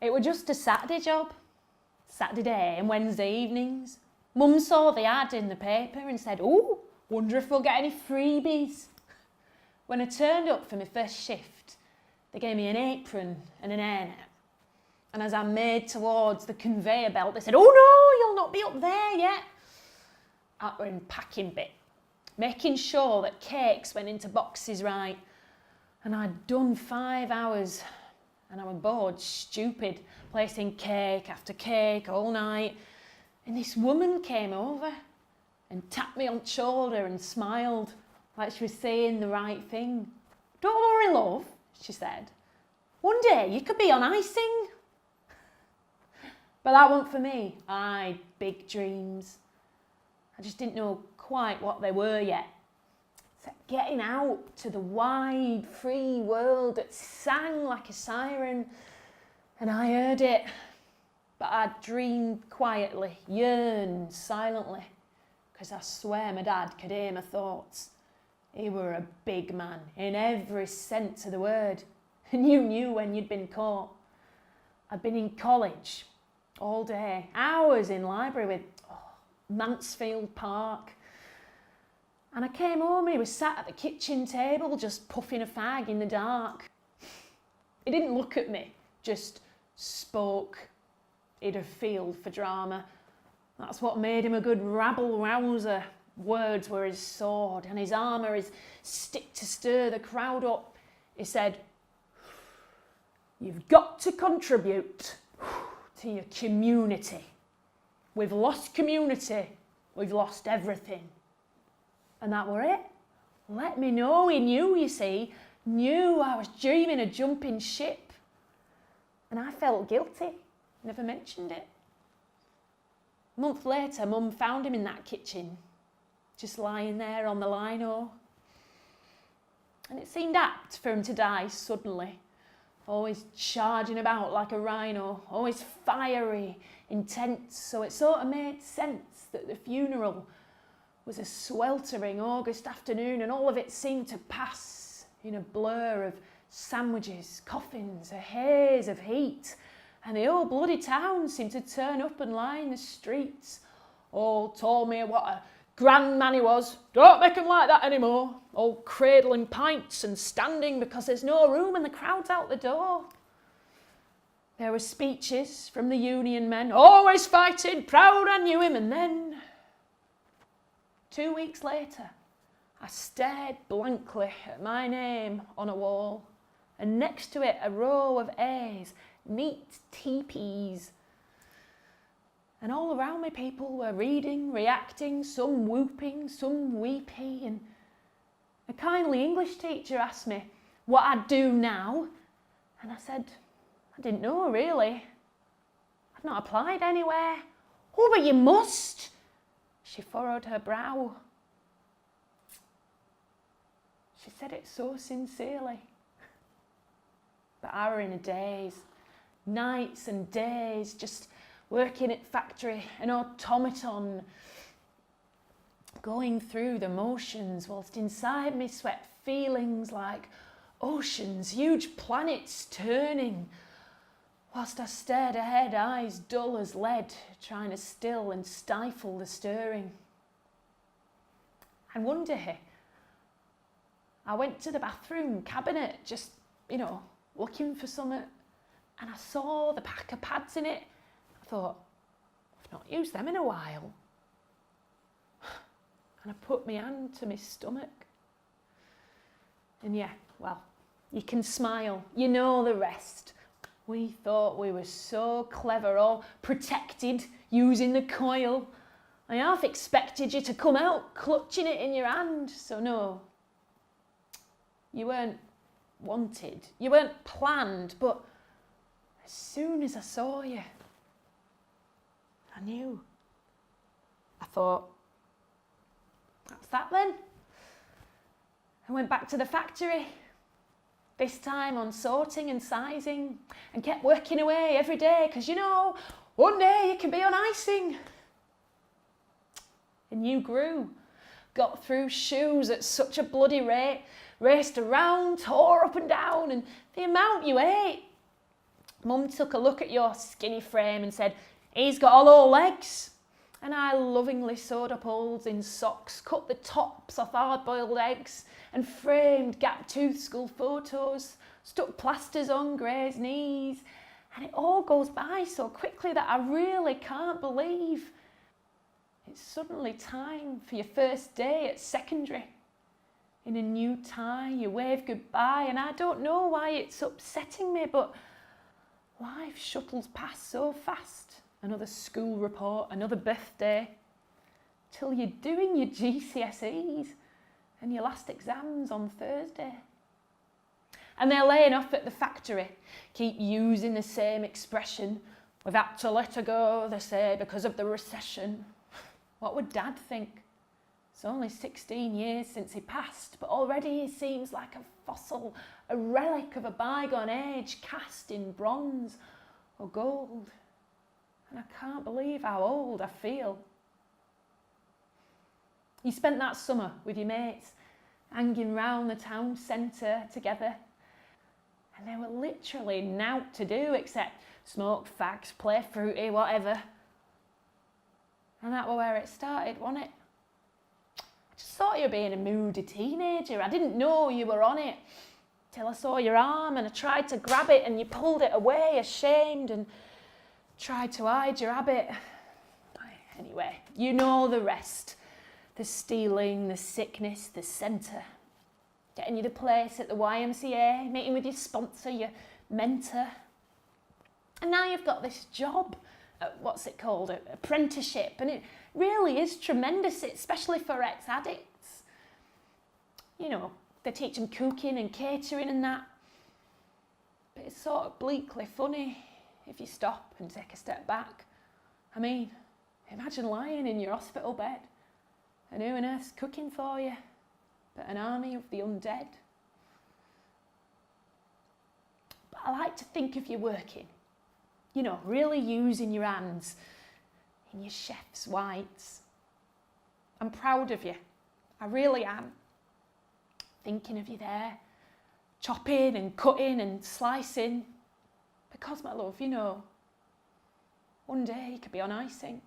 It was just a Saturday job. Saturday day and Wednesday evenings. Mum saw the ad in the paper and said, "Oh, wonder if we'll get any freebies." When I turned up for my first shift, they gave me an apron and an hairnet. And as I made towards the conveyor belt, they said, "Oh no, you'll not be up there yet." I were in packing bit, making sure that cakes went into boxes right. And I'd done 5 hours and I was bored, stupid, placing cake after cake all night. And this woman came over and tapped me on the shoulder and smiled like she was saying the right thing. "Don't worry, love," she said. "One day you could be on Icing." But that wasn't for me. I'd big dreams. I just didn't know quite what they were yet. So getting out to the wide, free world that sang like a siren, and I heard it. But I dreamed quietly, yearned silently, because I swear my dad could hear my thoughts. He were a big man in every sense of the word, and you knew when you'd been caught. I'd been in college all day, hours in library with Mansfield Park. And I came home and he was sat at the kitchen table just puffing a fag in the dark. He didn't look at me, just spoke. He'd a feel for drama. That's what made him a good rabble-rouser. Words were his sword and his armour his stick to stir the crowd up. He said, "You've got to contribute to your community. We've lost community, we've lost everything." And that were it. Let me know. He knew, you see, knew I was dreaming of jumping ship. And I felt guilty, never mentioned it. A month later, Mum found him in that kitchen, just lying there on the lino. And it seemed apt for him to die suddenly, always charging about like a rhino, always fiery, intense, so it sort of made sense that the funeral was a sweltering August afternoon and all of it seemed to pass in a blur of sandwiches, coffins, a haze of heat, and the whole bloody town seemed to turn up and line the streets. All told me what a grand man he was. Don't make him like that anymore. All cradling pints and standing because there's no room and the crowd's out the door. There were speeches from the union men, always fighting, proud I knew him, and then 2 weeks later, I stared blankly at my name on a wall, and next to it a row of A's, neat teepees. And all around me people were reading, reacting, some whooping, some weepy, and a kindly English teacher asked me what I'd do now, and I said, I didn't know really. I'd not applied anywhere. "Oh, but you must." She furrowed her brow. She said it so sincerely. But I were in a daze, nights and days, just working at factory, an automaton, going through the motions, whilst inside me swept feelings like oceans, huge planets turning, whilst I stared ahead, eyes dull as lead, trying to still and stifle the stirring. And one day, I went to the bathroom cabinet, just, looking for something, and I saw the pack of pads in it. I thought, I've not used them in a while. And I put my hand to my stomach. And yeah, well, you can smile, you know the rest. We thought we were so clever, all protected, using the coil. I half expected you to come out clutching it in your hand, so no. You weren't wanted, you weren't planned, but as soon as I saw you, I knew. I thought, that's that then. I went back to the factory, this time on sorting and sizing, and kept working away every day, because one day you can be on Icing. And you grew, got through shoes at such a bloody rate, raced around, tore up and down, and the amount you ate. Mum took a look at your skinny frame and said, he's got hollow legs. And I lovingly sewed up holes in socks, cut the tops off hard-boiled eggs and framed gap-toothed school photos, stuck plasters on Gray's knees. And it all goes by so quickly that I really can't believe it's suddenly time for your first day at secondary. In a new tie, you wave goodbye, and I don't know why it's upsetting me, but life shuttles past so fast. Another school report, another birthday, till you're doing your GCSEs and your last exams on Thursday. And they're laying off at the factory, keep using the same expression. We've had to let her go, they say, because of the recession. What would Dad think? It's only 16 years since he passed, but already he seems like a fossil, a relic of a bygone age cast in bronze or gold. And I can't believe how old I feel. You spent that summer with your mates, hanging round the town centre together. And there were literally nought to do except smoke fags, play fruity, whatever. And that was where it started, wasn't it? I just thought you were being a moody teenager. I didn't know you were on it till I saw your arm and I tried to grab it and you pulled it away, ashamed, and tried to hide your habit. Anyway, you know the rest. The stealing, the sickness, the centre. Getting you the place at the YMCA, meeting with your sponsor, your mentor. And now you've got this job, what's it called, an apprenticeship, and it really is tremendous, especially for ex-addicts. You know, they teach them cooking and catering and that. But it's sort of bleakly funny if you stop and take a step back. I mean, imagine lying in your hospital bed and who on earth's cooking for you but an army of the undead? But I like to think of you working, you know, really using your hands in your chef's whites. I'm proud of you, I really am. Thinking of you there, chopping and cutting and slicing. Because, my love, you know, one day you could be on Icing.